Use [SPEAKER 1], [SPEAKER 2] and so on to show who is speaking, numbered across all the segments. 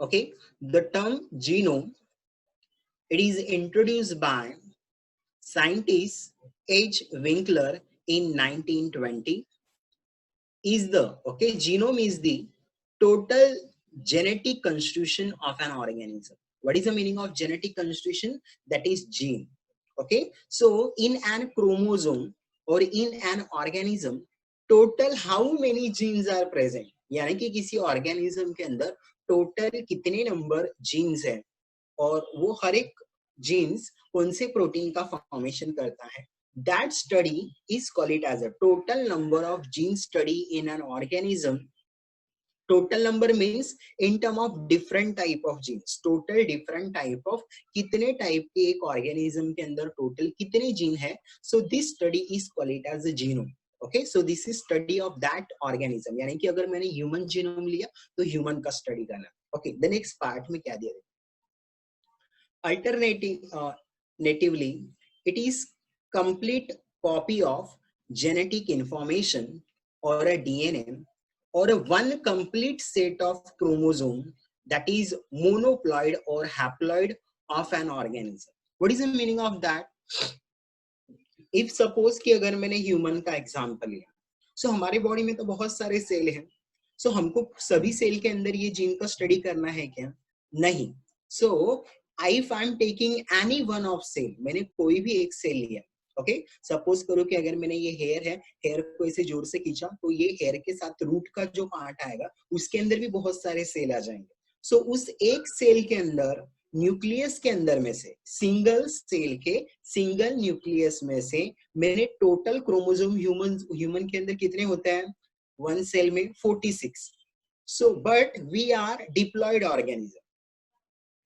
[SPEAKER 1] Okay, the term genome, it is introduced by scientist H. Winkler in 1920. Is the genome is the total genetic constitution of an organism. What is the meaning of genetic constitution? That is gene. Okay, so in an chromosome or in an organism, total how many genes are present, यानी कि किसी organism के अंदर total कितने number genes है और वो हर एक genes कौन से प्रोटीन का फॉर्मेशन करता है. That study is called it as a total number of gene study in an organism. Total number means in term of different type of genes. Total different type of कितने type के एक organism के अंदर total कितने gene है. So this study is called it as a genome. Okay, so this is study of that organism. यानी कि अगर मैंने human genome लिया तो human का study करना. Okay, the next part में क्या दिया है? Alternatively, it is complete copy of genetic information or a DNA or a one complete set of chromosome, that is monoploid or haploid of an organism. What is the meaning of that? If suppose कि अगर मैंने human का example लिया, so हमारे body में तो बहुत सारे सेल हैं, so हमको सभी सेल के अंदर ये जीन का स्टडी करना है क्या? नहीं. So if I'm taking any one of cell, मैंने कोई भी एक सेल लिया, ओके, सपोज करो कि अगर मैंने ये हेयर है, हेयर को ऐसे जोर से खींचा तो ये हेयर के साथ रूट का जो पार्ट आएगा उसके अंदर भी बहुत सारे सेल आ जाएंगे. सो उस एक सेल के अंदर न्यूक्लियस के अंदर में से सिंगल सेल के सिंगल न्यूक्लियस में से मैंने टोटल क्रोमोसोम ह्यूमन के अंदर कितने होते हैं? वन सेल में 46. So but we are diploid organism.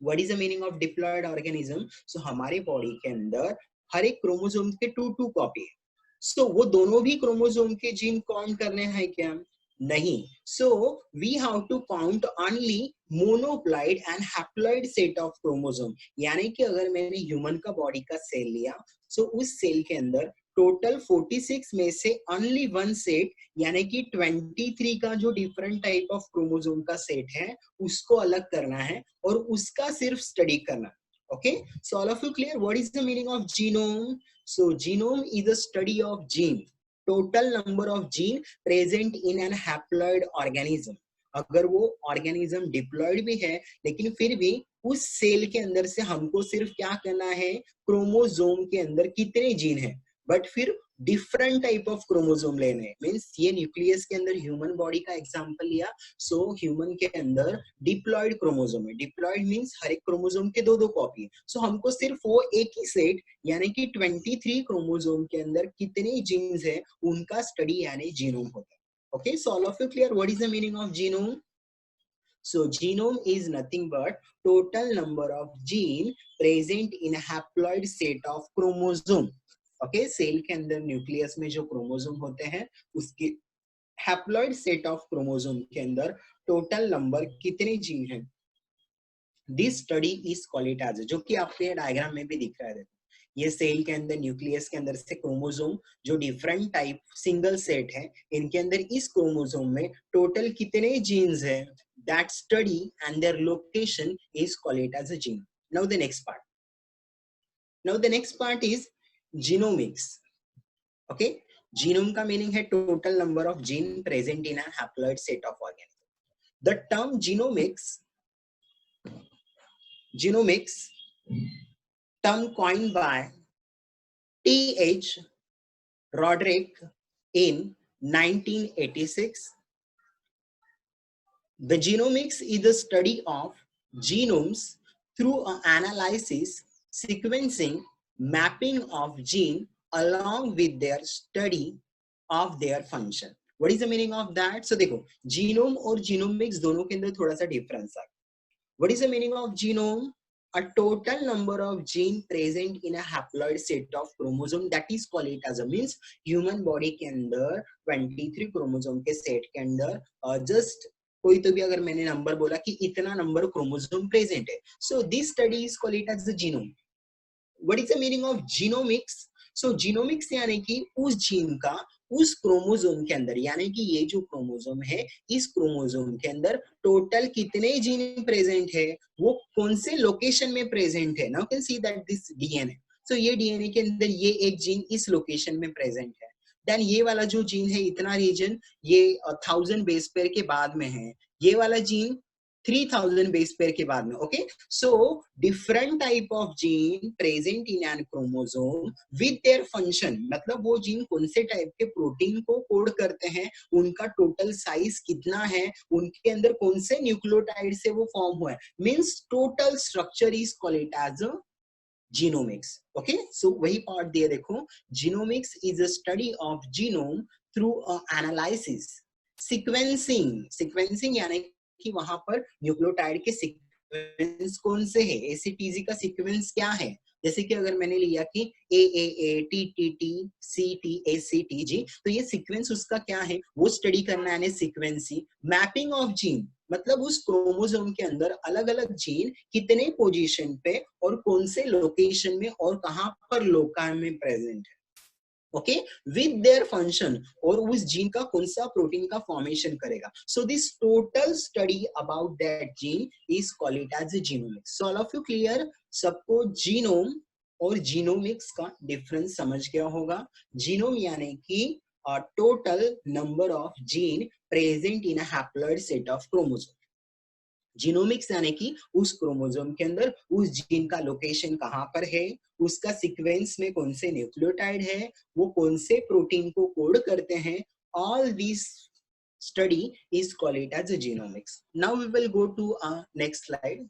[SPEAKER 1] What is the meaning of diploid organism? So हमारे बॉडी के अंदर हर एक क्रोमोसोम के 2 कॉपी है. सो वो दोनों भी क्रोमोसोम के जीन काउंट करने हैं क्या? नहीं. So we have to count only monoploid and haploid set of chromosome. यानी कि अगर मैंने ह्यूमन का बॉडी का सेल लिया, सो उस सेल के अंदर टोटल 46 में से ओनली वन सेट यानी कि 23 का जो डिफरेंट टाइप ऑफ क्रोमोसोम का सेट है उसको अलग करना है और उसका सिर्फ स्टडी करना. Okay, so all of you clear what is the meaning of genome? So genome is the study of gene, total number of gene present in an haploid organism. अगर वो ऑर्गेनिज्म डिप्लॉयड भी है लेकिन फिर भी उस cell के अंदर से हमको सिर्फ क्या करना है? क्रोमोसोम के अंदर कितने जीन है, बट फिर डिफरेंट टाइप ऑफ क्रोमोसोम लेने हैं. मींस ये न्यूक्लियस के अंदर ह्यूमन बॉडी का एग्जांपल लिया, सो ह्यूमन के अंदर डिप्लॉयड क्रोमोसोम है. डिप्लॉयड मींस हर एक क्रोमोसोम के 2 कॉपी है. सो हमको सिर्फ वो एक ही सेट यानी कि 23 क्रोमोसोम के अंदर कितने जीन्स है उनका स्टडी यानी जीनोम होता है. Okay, so all of you clear what is the meaning of genome? So genome is nothing but total number of gene present in a haploid set of chromosome. Okay, cell के अंदर nucleus में जो chromosome होते हैं उसके haploid set of chromosome के अंदर total number कितने जीन हैं. This study is called it as, जो कि आपके डायग्राम में भी दिख रहा है. ये सेल के अंदर न्यूक्लियस के अंदर से क्रोमोसोम जो डिफरेंट टाइप सिंगल सेट है, इनके अंदर इस क्रोमोसोम में टोटल कितने जीन्स है, that study and their location is called it as a gene. Now the next part is genomics. Okay, genome का मीनिंग है total number of gene present in a haploid set of organism. The term genomics term coined by T.H. Roderick in 1986. The genomics is the study of genomes through an analysis, sequencing, mapping of gene along with their study of their function. What is the meaning of that? So देखो, genome और genomics दोनों के अंदर थोड़ा सा difference है. What is the meaning of genome? A total number of gene present in a haploid set of chromosome, that is called it as a, means human body के अंदर 23 क्रोमोसोम के सेट के अंदर जस्ट कोई तो भी अगर मैंने नंबर बोला कि इतना नंबर क्रोमोसोम प्रेजेंट है, so this study is called it as the genome. What is the meaning of genomics? So genomics यानी कि उस जीन का उस क्रोमोसोम के अंदर, यानी कि ये जो क्रोमोसोम है, इस क्रोमोसोम के अंदर टोटल कितने जीन प्रेजेंट है, वो कौन से लोकेशन में प्रेजेंट है. Now can see that this DNA, so ये डीएनए के अंदर ये एक जीन इस लोकेशन में प्रेजेंट है. देन ये वाला जो जीन है, इतना रीजन ये 1000 बेस पेयर के बाद में है, ये वाला जीन 3000 बेस पेयर के बाद में. Okay, so different type of gene present in an chromosome with their function, मतलब वो जीन कौन से टाइप के प्रोटीन को कोड करते हैं, उनका टोटल साइज कितना है, उनके अंदर कौन से न्यूक्लियोटाइड से वो फॉर्म हुआ है, means total structure is called it as a genomics. Okay, so वही पार्ट दिया देखो, genomics is a study of genome through analysis. Sequencing, sequencing यानी कि वहां पर न्यूक्लियोटाइड के सीक्वेंस कौन से है, एसीटीजी का सीक्वेंस क्या है. जैसे कि अगर मैंने लिया कि A T T T C T A C T G, तो ये सीक्वेंस उसका क्या है वो स्टडी करना है, यानी सीक्वेंसिंग. मैपिंग ऑफ जीन, मतलब उस क्रोमोसोम के अंदर अलग अलग जीन कितने पोजीशन पे और कौन से लोकेशन में और कहां पर लोका में प्रेजेंट है. ओके, विद देयर फंक्शन, और उस जीन का कौन सा प्रोटीन का फॉर्मेशन करेगा. So this total study about that gene is called it as genomics. So all of you clear, सबको जीनोम और जीनोमिक्स का डिफरेंस समझ गया होगा. जीनोम यानी कि total number of gene present in a haploid set of chromosome. Genomics यानी कि उस क्रोमोसोम के अंदर उस जीन का लोकेशन कहां पर है, उसका सीक्वेंस में कौन से न्यूक्लियोटाइड है, वो कौन से प्रोटीन को कोड करते हैं. All this study is called it as a genomics. Now we will go to next slide.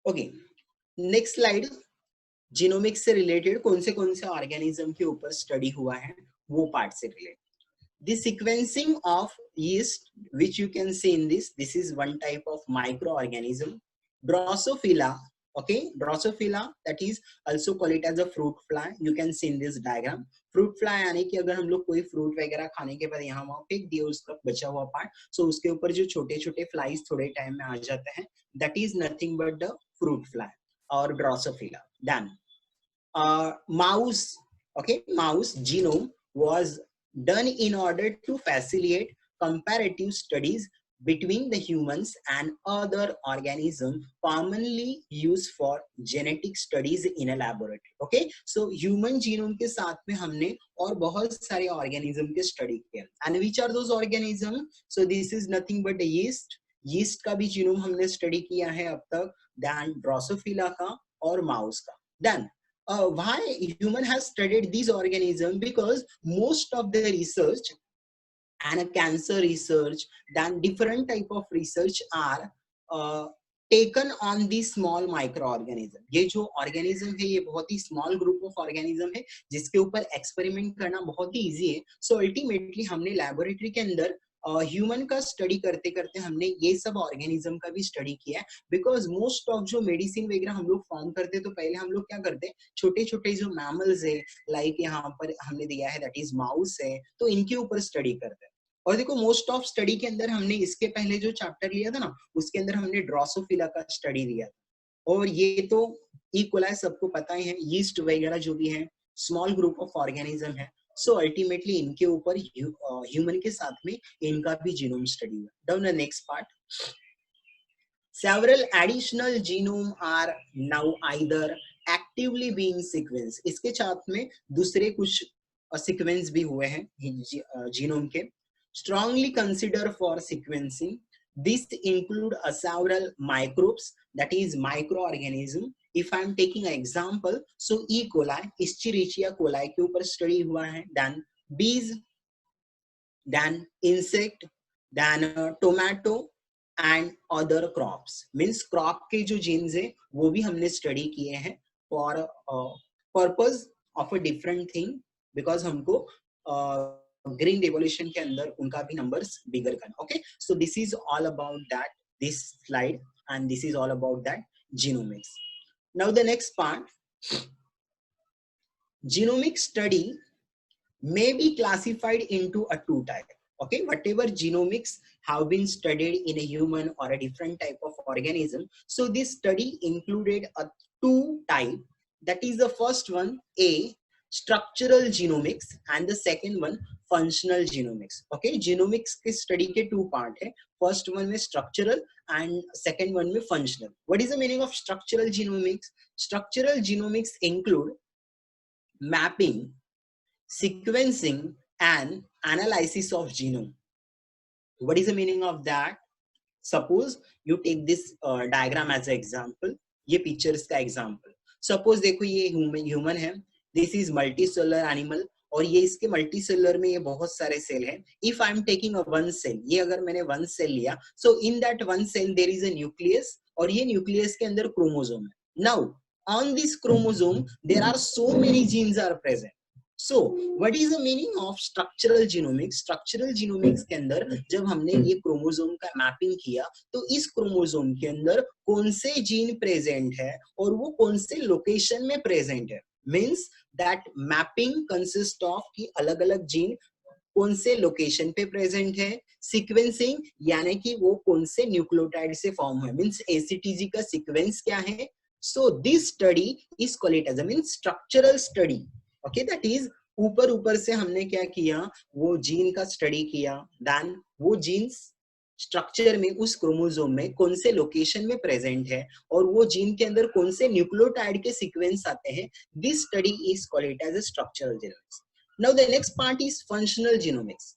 [SPEAKER 1] Okay, next slide. Genomics से रिलेटेड कौन से ऑर्गेनिज्म के ऊपर स्टडी हुआ है, वो पार्ट से related. The sequencing of yeast, which you can see in this is one type of microorganism, Drosophila. Okay, Drosophila, that is also called it as a fruit fly. You can see in this diagram. Fruit fly यानी कि अगर हम लोग कोई fruit वगैरह खाने के बाद यहाँ वहाँ फेंक दिए उसका बचा हुआ पार्ट, सो उसके ऊपर जो छोटे छोटे फ्लाइज थोड़े टाइम में आ जाते हैं, that is nothing but the fruit fly or Drosophila. Then mouse, okay, mouse genome was done in order to facilitate comparative studies between the humans and other organisms commonly used for genetic studies in a laboratory. Okay, so human genome के साथ में हमने और बहुत सारे organism के study किया. And which are those organisms? So this is nothing but the yeast. yeast का भी genome हमने study किया है अब तक. Then Drosophila का और mouse का. Then why human has studied these organisms? Because most of the research and cancer research, then different type of research are taken on these small microorganism. ये जो organism है ये बहुत ही small group of organism है जिसके ऊपर experiment करना बहुत ही easy है. So ultimately हमने laboratory के अंदर ह्यूमन का स्टडी करते करते हमने ये सब ऑर्गेनिज्म का भी स्टडी किया है. बिकॉज मोस्ट ऑफ जो मेडिसिन वगैरह हम लोग फॉर्म करते तो पहले हम लोग क्या करते हैं, छोटे छोटे जो मैमल्स है, लाइक यहाँ पर हमने दिया है दैट इज माउस है, तो इनके ऊपर स्टडी करते हैं. और देखो मोस्ट ऑफ स्टडी के अंदर हमने इसके पहले जो चैप्टर लिया था ना, उसके अंदर हमने ड्रोसोफिला का स्टडी लिया था. और ये तो इक्वलाइज सबको पता ही है, यीस्ट वगैरह जो भी है स्मॉल ग्रुप ऑफ ऑर्गेनिज्म है. सो अल्टीमेटली इनके ऊपर ह्यूमन के साथ में इनका भी जीनोम स्टडी हुआ. Down the next part. Several additional genome are now either actively being sequenced. इसके साथ में दूसरे कुछ सीक्वेंस भी हुए हैं जीनोम के. Strongly consider for sequencing. This include several microbes, that is microorganism. If I am taking an example, so E. coli, Escherichia coli के ऊपर स्टडी हुआ है. Then bees, then insect, then tomato and other crops. Means crop के जो genes है वो भी हमने स्टडी किए हैं for purpose of a different thing, because हमको ग्रीन रेवोल्यूशन के अंदर उनका भी नंबर्स बिगर करना. Okay, so this is all about that, this slide, and this is all about that genomics. Now the next part. Genomic study may be classified into a two type. Okay, whatever genomics have been studied in a human or a different type of organism, so this study included a two type. That is the first one, A, structural genomics and the second one functional genomics. Okay, genomics के study के two part है. First one में structural and second one में functional. What is the meaning of structural genomics? Structural genomics include mapping, sequencing and analysis of genome. What is the meaning of that? Suppose you take this diagram as an example. ये pictures का example. Suppose देखो ये human है. This is multicellular animal और ये इसके multicellular में ये बहुत सारे cell हैं. If I am taking a one cell, ये अगर मैंने one cell लिया, so in that one cell there is a nucleus और ये nucleus के अंदर chromosome है. Now on this chromosome there are so many genes are present. So what is the meaning of structural genomics? Structural genomics के अंदर जब हमने ये क्रोमोसोम का मैपिंग किया तो इस क्रोमोसोम के अंदर कौन से जीन प्रेजेंट है और वो कौन से लोकेशन में प्रेजेंट है. Means that mapping consist of कि अलग अलग जीन कौन से लोकेशन पे प्रेजेंट है. सीक्वेंसिंग यानी कि वो कौन से न्यूक्लियोटाइड से फॉर्म हुए. मींस एसीटीजी का सीक्वेंस क्या है. So this study is called it as a means structural study. Okay, that is ऊपर से हमने क्या किया, वो जीन का स्टडी किया. देन वो जीन्स स्ट्रक्चर में उस क्रोमोसोम में कौन से लोकेशन में प्रेजेंट है और वो जीन के अंदर कौन से न्यूक्लियोटाइड के सीक्वेंस आते हैं. This study is called it as a structural genomics. Now the next part is functional genomics.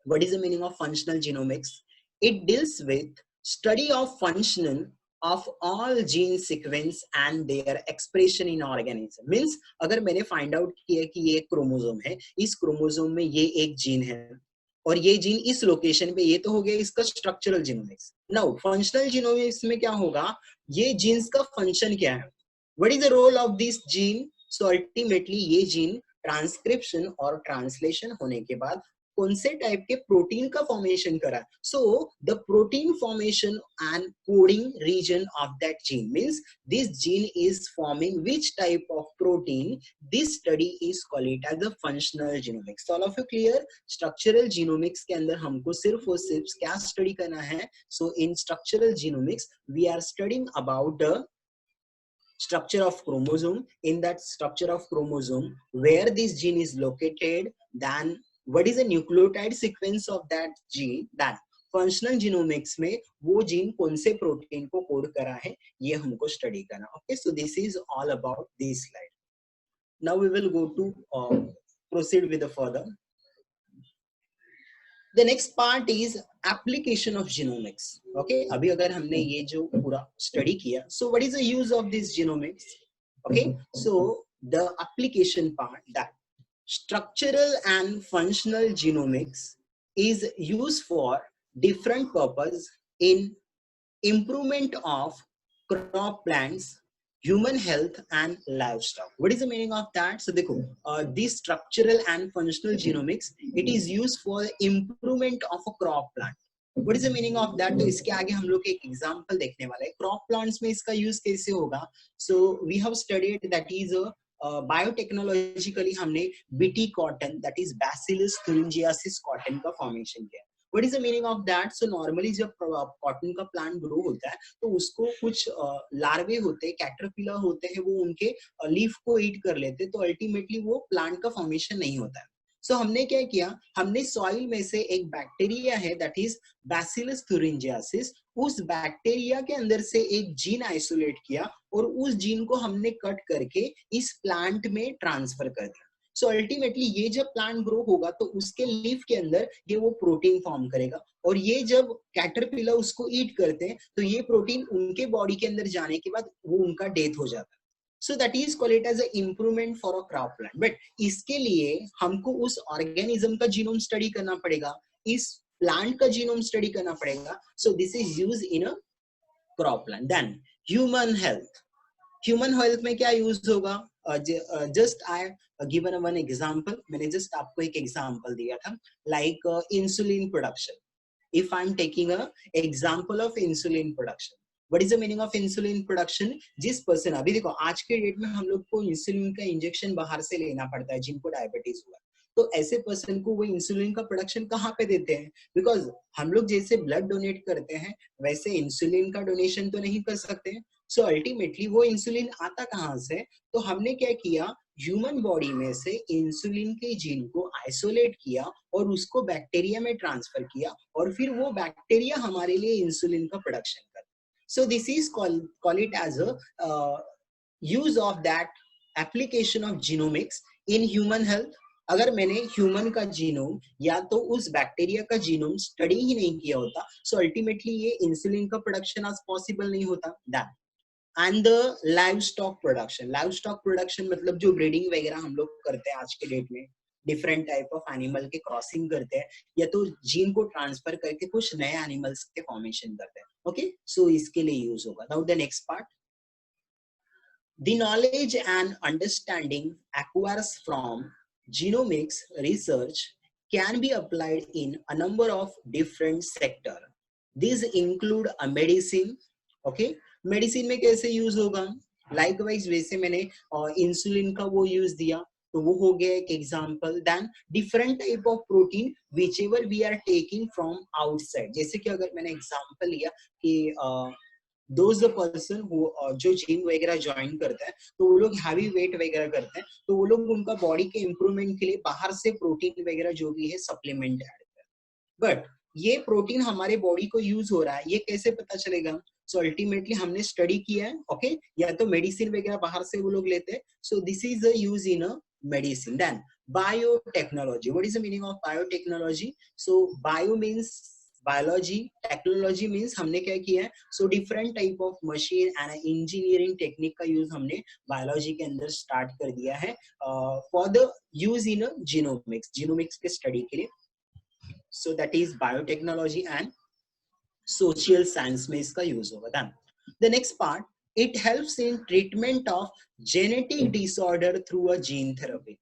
[SPEAKER 1] What is the meaning of functional genomics? It deals with study of functional of all gene sequence and their expression in organism. Means अगर मैंने find out किया कि ये chromosome है, इस chromosome में ये एक जीन है और ये जीन इस लोकेशन पे, ये तो हो गया इसका structural genomics. Now functional genomics में क्या होगा, ये जीन्स का फंक्शन क्या है. What is the role of this gene. So ultimately ये जीन ट्रांसक्रिप्शन और ट्रांसलेशन होने के बाद कौन से टाइप के प्रोटीन का फॉर्मेशन करा. So the protein formation and coding region of that gene means this gene is forming which type of protein. This study is called it as the functional genomics. All of you clear? Structural genomics के अंदर हमको सिर्फ और सिर्फ क्या study करना है. So in structural genomics we are studying about the structure of chromosome. In that structure of chromosome where this gene is located, then what is the nucleotide sequence of that gene. That functional genomics में वो gene कौन से protein को code करा है ये हमको study करना. Okay, so this is all about this slide. Now we will go to proceed with the further. The next part is application of genomics. Okay, अभी अगर हमने ये जो पूरा स्टडी किया, so what is the use of this genomics? Okay, so the application part, that structural and functional genomics is used for different purpose in improvement of crop plants, human health and livestock. What is the meaning of that? So देखो, this structural and functional genomics, it is used for improvement of a crop plant. What is the meaning of that? तो इसके आगे हम लोग एक example देखने वाले हैं. क्रॉप प्लांट्स में इसका यूज कैसे होगा. So we have studied that is biotechnologically हमने BT cotton, that is bacillus thuringiensis cotton का फॉर्मेशन किया. What is the meaning of that? So normally जब कॉटन का प्लांट ग्रो होता है तो उसको कुछ लार्वे होते हैं, कैटरपिलर होते हैं, वो उनके लीफ को ईट कर लेते हैं, तो अल्टीमेटली वो प्लांट का फॉर्मेशन नहीं होता है. सो हमने क्या किया, हमने सॉइल में से एक बैक्टीरिया है दैट इज बैसिलस thuringiensis, उस बैक्टीरिया के अंदर से एक जीन आइसोलेट किया और उस जीन को हमने कट करके इस प्लांट में ट्रांसफर कर दिया. सो अल्टीमेटली ये जब प्लांट ग्रो होगा तो उसके लीफ के अंदर ये वो प्रोटीन फॉर्म करेगा और ये जब कैटरपिलर उसको ईट करते हैं तो ये प्रोटीन उनके बॉडी के अंदर जाने के बाद वो उनका डेथ हो जाता है. So that is called it as a improvement for a crop plant. But इसके लिए हमको उस ऑर्गेनिज्म का जीनोम स्टडी करना पड़ेगा, इस प्लांट का जीनोम स्टडी करना पड़ेगा. So this is use in a crop plant. Then human health. Human health में क्या यूज होगा. Just I given one example, मैंने जस्ट आपको एक एग्जांपल दिया था, like insulin production. If I am taking a example of insulin production, what is the meaning of insulin production. जिस person, अभी देखो आज के डेट में हम लोग को इंसुलिन का इंजेक्शन बाहर से लेना पड़ता है जिनको डायबिटीज हुआ, तो ऐसे पर्सन को वो इंसुलिन का प्रोडक्शन कहाँ पे देते हैं. बिकॉज हम लोग जैसे ब्लड डोनेट करते हैं वैसे इंसुलिन का डोनेशन तो नहीं कर सकते. सो अल्टीमेटली वो इंसुलिन आता कहाँ से, तो हमने क्या किया, ह्यूमन बॉडी में से इंसुलिन के जीन को आइसोलेट किया और उसको बैक्टीरिया में ट्रांसफर किया और फिर वो बैक्टीरिया हमारे लिए इंसुलिन का प्रोडक्शन कर। So this is call it as a use of that application of genomics in human health. अगर मैंने ह्यूमन का जीनोम या तो उस बैक्टीरिया का जीनोम स्टडी ही नहीं किया होता, सो अल्टीमेटली ये इंसुलिन का प्रोडक्शन आज पॉसिबल नहीं होता। That and the live stock production मतलब जो ब्रीडिंग वगैरह हम लोग करते हैं आज के डेट में, डिफरेंट टाइप ऑफ एनिमल के क्रॉसिंग करते हैं या तो जीन को ट्रांसफर करके कुछ नए एनिमल्स के फॉर्मेशन करते हैं। ओके, सो इसके लिए यूज होगा। Now the next part, the knowledge and understanding acquired from genomics research can be applied in a number of different sectors. These include a medicine. Okay, medicine में कैसे use होगा? Likewise वैसे मैंने insulin का वो use दिया तो वो हो गया एक example. Then different type of protein whichever we are taking from outside, जैसे कि अगर मैंने एग्जाम्पल लिया कि दोज द पर्सन जो जिम वगैरह ज्वाइन करता है तो वो लोग हैवी वेट वगैरह करते हैं तो वो लोग उनका बॉडी के इम्प्रूवमेंट के लिए बाहर से प्रोटीन वगैरह जो भी है सप्लीमेंट ऐड करते हैं। बट ये प्रोटीन हमारे बॉडी को यूज हो रहा है, ये कैसे पता चलेगा? सो अल्टीमेटली हमने स्टडी किया है। ओके, या तो मेडिसिन वगैरह बाहर से वो लोग लेते हैं। सो this is the use in a medicine. Then biotechnology, what is the meaning of biotechnology? So bio means biology, technology means हमने क्या किया है? So different type of machine and engineering technique का use हमने biology के अंदर start कर दिया है for the use in a genomics के study के लिए। So that is biotechnology and social science में इसका use होगा। Then the next part, it helps in treatment of genetic disorder through a gene therapy.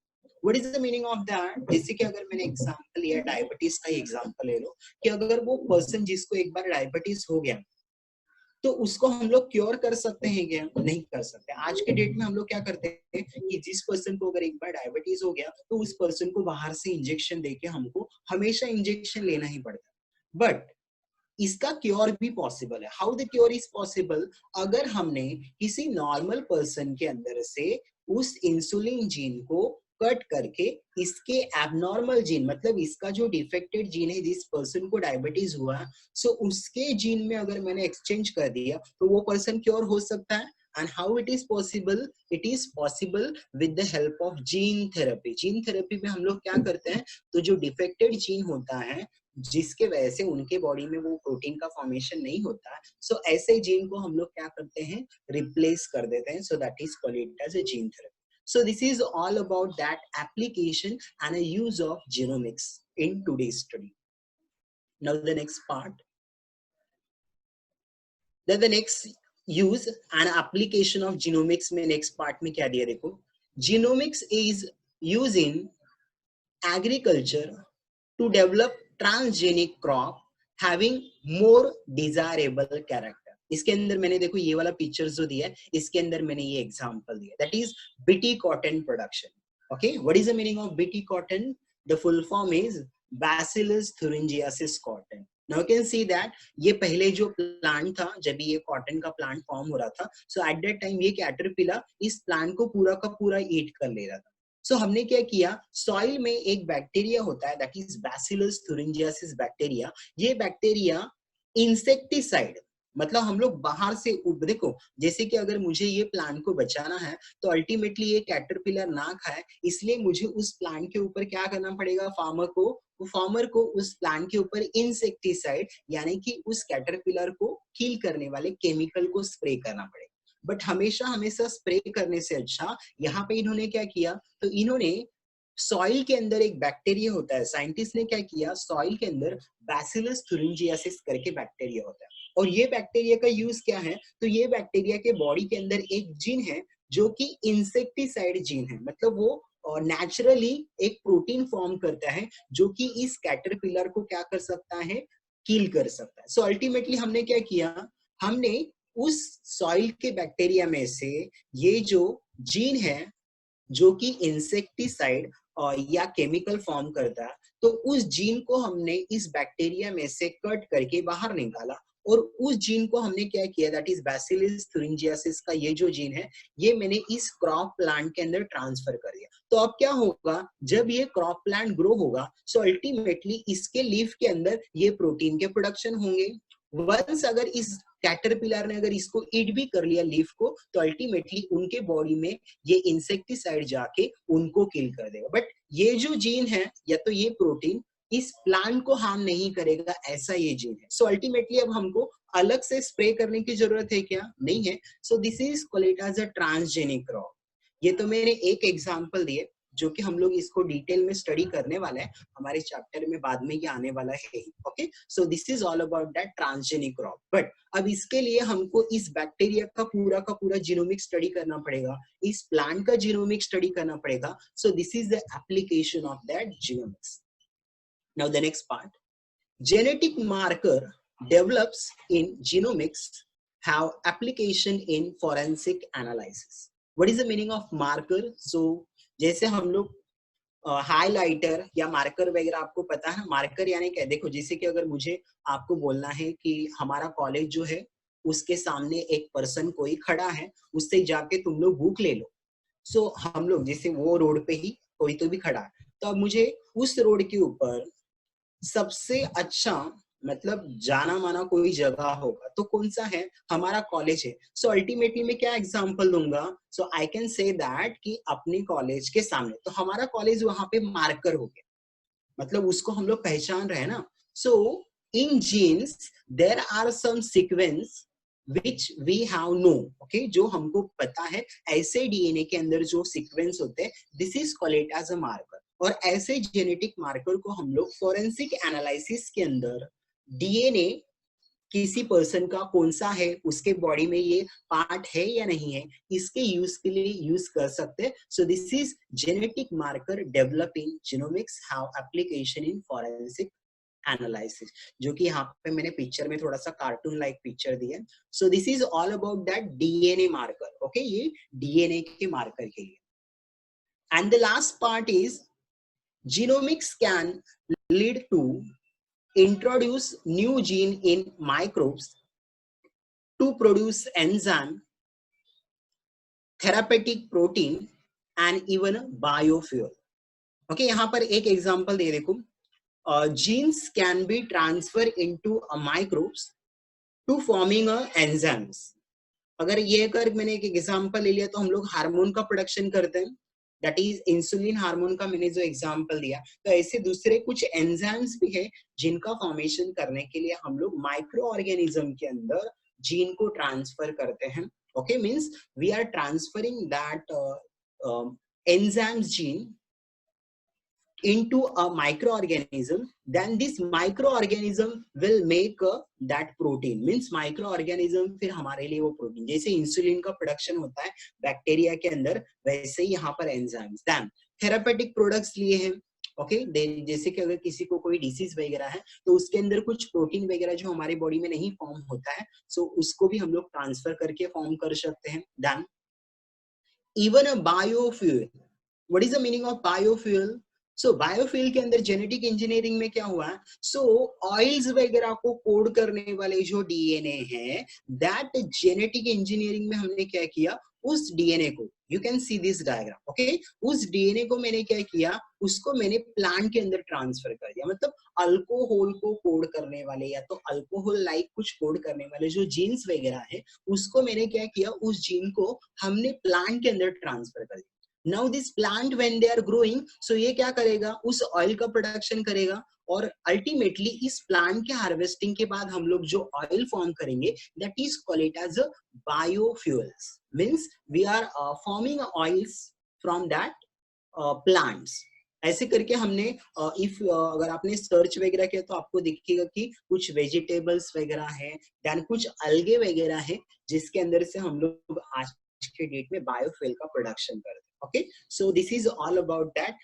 [SPEAKER 1] What is the meaning of that? जैसे कि अगर मैंने एग्जांपल लिया डायबिटीज का example ले लो कि अगर वो पर्सन जिसको एक बार डायबिटीज हो गया तो उसको हम लोग क्योर कर सकते हैं क्या? नहीं कर सकते। आज के डेट में हम लोग क्या करते हैं कि जिस पर्सन को अगर एक बार डायबिटीज हो गया तो उस पर्सन को बाहर से इंजेक्शन देके हमको हमेशा इंजेक्शन लेना ही पड़ता है। बट इसका क्योर भी पॉसिबल है। How the cure is possible? अगर हमने किसी नॉर्मल पर्सन के अंदर से उस इंसुलिन जीन को कट करके इसके एबनॉर्मल जीन मतलब इसका जो डिफेक्टेड जीन है जिस पर्सन को डायबिटीज हुआ सो उसके जीन में अगर मैंने एक्सचेंज कर दिया तो वो पर्सन क्योर हो सकता है। And how it is possible? It is possible with the help of gene therapy. Gene therapy में हम लोग क्या करते हैं तो जो डिफेक्टेड जीन होता है जिसके वजह से उनके बॉडी में वो प्रोटीन का फॉर्मेशन नहीं होता, सो ऐसे जीन को हम लोग क्या करते हैं रिप्लेस कर देते हैं। So that is called it as a gene therapy. So this is all about that application and a use of genomics in today's study. Now the next part, then the next use and application of genomics में next part में क्या दिया देखो, genomics is used in agriculture to develop transgenic crop having more desirable character. इसके अंदर मैंने देखो ये वाला पिक्चर्स जो दिया है इसके अंदर मैंने ये एग्जांपल दिया, that is BT cotton production. Okay, what is the meaning of BT cotton? The full form is bacillus thuringiensis cotton. Now you can see that ये पहले जो प्लांट था जब ये कॉटन का प्लांट फॉर्म हो रहा था सो एट दैट टाइम ये कैटरपिलर इस प्लांट को पूरा का पूरा ईट कर ले रहा था। सो हमने क्या किया, सॉइल में एक बैक्टीरिया होता है that is bacillus thuringiensis bacteria. ये बैक्टीरिया इंसेक्टिसाइड मतलब हम लोग बाहर से देखो जैसे कि अगर मुझे ये प्लांट को बचाना है तो अल्टीमेटली ये कैटरपिलर ना खाए इसलिए मुझे उस प्लांट के ऊपर क्या करना पड़ेगा, फार्मर को उस प्लांट के ऊपर इंसेक्टिसाइड यानी कि उस कैटरपिलर को किल करने वाले केमिकल को स्प्रे करना पड़ेगा। बट हमेशा स्प्रे करने से अच्छा यहाँ पे इन्होंने क्या किया, तो इन्होंने सॉइल के अंदर एक बैक्टीरिया होता है, साइंटिस्ट ने क्या किया सॉइल के अंदर बैसिलस thuringiensis करके बैक्टीरिया होता है और ये बैक्टीरिया का यूज क्या है, तो ये बैक्टीरिया के बॉडी के अंदर एक जीन है जो कि इंसेक्टिसाइड जीन है, मतलब वो नेचुरली एक प्रोटीन फॉर्म करता है जो कि इस कैटरपिलर को क्या कर सकता है, किल कर सकता है। सो अल्टीमेटली हमने क्या किया, हमने उस सॉइल के बैक्टीरिया में से ये जो जीन है जो कि इंसेक्टिसाइड या केमिकल फॉर्म करता है तो उस जीन को हमने इस बैक्टीरिया में से कट करके बाहर निकाला और उस जीन को हमने क्या किया, दैट इज बैसिलस thuringiensis का ये जो जीन है ये मैंने इस क्रॉप प्लांट के अंदर ट्रांसफर कर दिया। तो अब क्या होगा, जब ये क्रॉप प्लांट ग्रो होगा सो अल्टीमेटली इसके लीफ के अंदर ये प्रोटीन के प्रोडक्शन होंगे। वंस अगर इस कैटरपिलर ने अगर इसको ईट भी कर लिया लीफ को, तो अल्टीमेटली उनके बॉडी में ये इंसेक्टिसाइड जाके उनको किल कर देगा। बट ये जो जीन है या तो ये प्रोटीन इस प्लांट को हार्म नहीं करेगा, ऐसा ये जीन है। सो अल्टीमेटली अब हमको अलग से स्प्रे करने की जरूरत है क्या, नहीं है। So this is called as a transgenic crop. ये तो मैंने एक एग्जांपल दिए जो कि हम लोग इसको डिटेल में स्टडी करने वाला है, हमारे चैप्टर में बाद में ये आने वाला है। Okay, so this is all about that transgenic crop. But अब इसके लिए हमको इस बैक्टीरिया का पूरा जीनोमिक स्टडी करना पड़ेगा, इस प्लांट का जीनोमिक स्टडी करना पड़ेगा। So this is the application of that genomics. Now the next part, genetic marker develops in genomics have application in forensic analysis. What is the meaning of marker? So जैसे हम लोग highlighter या marker वगैरह आपको पता है, marker यानी क्या, देखो जैसे कि अगर मुझे आपको बोलना है कि हमारा कॉलेज जो है उसके सामने एक पर्सन कोई खड़ा है, उससे जाके तुम लोग बुक ले लो। सो हम लोग जैसे वो रोड पे ही कोई तो भी खड़ा है, तो अब मुझे उस रोड के ऊपर सबसे अच्छा मतलब जाना माना कोई जगह होगा तो कौन सा है, हमारा कॉलेज है। सो अल्टीमेटली मैं क्या एग्जांपल दूंगा, सो आई कैन से दैट कि अपने कॉलेज के सामने, तो हमारा कॉलेज वहां पे मार्कर हो गया, मतलब उसको हम लोग पहचान रहे हैं ना। So in genes there are some sequence which we have know, okay, जो हमको पता है, ऐसे डीएनए के अंदर जो सीक्वेंस होते हैं, this is called as a marker. और ऐसे जेनेटिक मार्कर को हम लोग फोरेंसिक एनालिसिस के अंदर डीएनए किसी पर्सन का कौन सा है, उसके बॉडी में ये पार्ट है या नहीं है, इसके यूज के लिए यूज कर सकते हैं। सो this is genetic marker develop in genomics have application in forensic analysis, जो कि यहाँ पे मैंने पिक्चर में थोड़ा सा कार्टून लाइक पिक्चर दिया है। So this is all about that DNA marker. Okay, ये डीएनए के मार्कर के लिए। And the last part is genomics can lead to introduce new gene in microbes to produce enzyme, therapeutic protein and even a biofuel. Okay, यहाँ पर एक example दे देखो, genes can be transferred into a microbes to forming a enzymes. अगर ये अगर मैंने एक example ले लिया तो हम लोग हार्मोन का प्रोडक्शन करते हैं, दैट इज इंसुलिन हार्मोन का मैंने जो एग्जांपल दिया। तो ऐसे दूसरे कुछ एंजाइम्स भी है जिनका फॉर्मेशन करने के लिए हम लोग माइक्रो ऑर्गेनिज्म के अंदर जीन को ट्रांसफर करते हैं। Okay, means we are transferring that enzymes gene into a microorganism, then this microorganism will make that protein, means microorganism फिर हमारे लिए वो प्रोटीन, जैसे इंसुलिन का प्रोडक्शन होता है बैक्टीरिया के अंदर, वैसे ही यहाँ पर एंजाइम्स। देन थेरापेटिक प्रोडक्ट्स लिए हैं। ओके, जैसे कि अगर किसी को कोई डिसीज वगैरह है तो उसके अंदर कुछ प्रोटीन वगैरह जो हमारी बॉडी में नहीं फॉर्म होता है, सो उसको भी हम लोग ट्रांसफर करके फॉर्म कर सकते हैं। Then even a biofuel. What is the meaning of biofuel? So biofuel के अंदर जेनेटिक इंजीनियरिंग में क्या हुआ, सो ऑयल्स वगैरह को कोड करने वाले जो डीएनए है, दैट जेनेटिक इंजीनियरिंग में हमने क्या किया, उस डीएनए को, you can see this diagram, okay, उस डीएनए को मैंने क्या किया, उसको मैंने प्लांट के अंदर ट्रांसफर कर दिया। मतलब अल्कोहल को कोड करने वाले या तो अल्कोहल लाइक कुछ कोड करने वाले जो जीन्स वगैरह है, उसको मैंने क्या किया, उस जीन को हमने प्लांट के अंदर ट्रांसफर कर दिया। Now this plant when they are growing, so ये क्या करेगा, उस ऑयल का प्रोडक्शन करेगा, और अल्टीमेटली इस प्लांट के हार्वेस्टिंग के बाद हम लोग जो ऑयल फॉर्म करेंगे, that is called as biofuels, means we are forming oils from that plants. ऐसे करके हमने इफ अगर आपने सर्च वगैरह किया तो आपको दिखेगा कि कुछ वेजिटेबल्स वगैरह है, देन कुछ अलगे वगैरह है, जिसके अंदर से हम लोग आज के डेट में बायोफ्यूल का प्रोडक्शन करते हैं। Okay, so this is all about that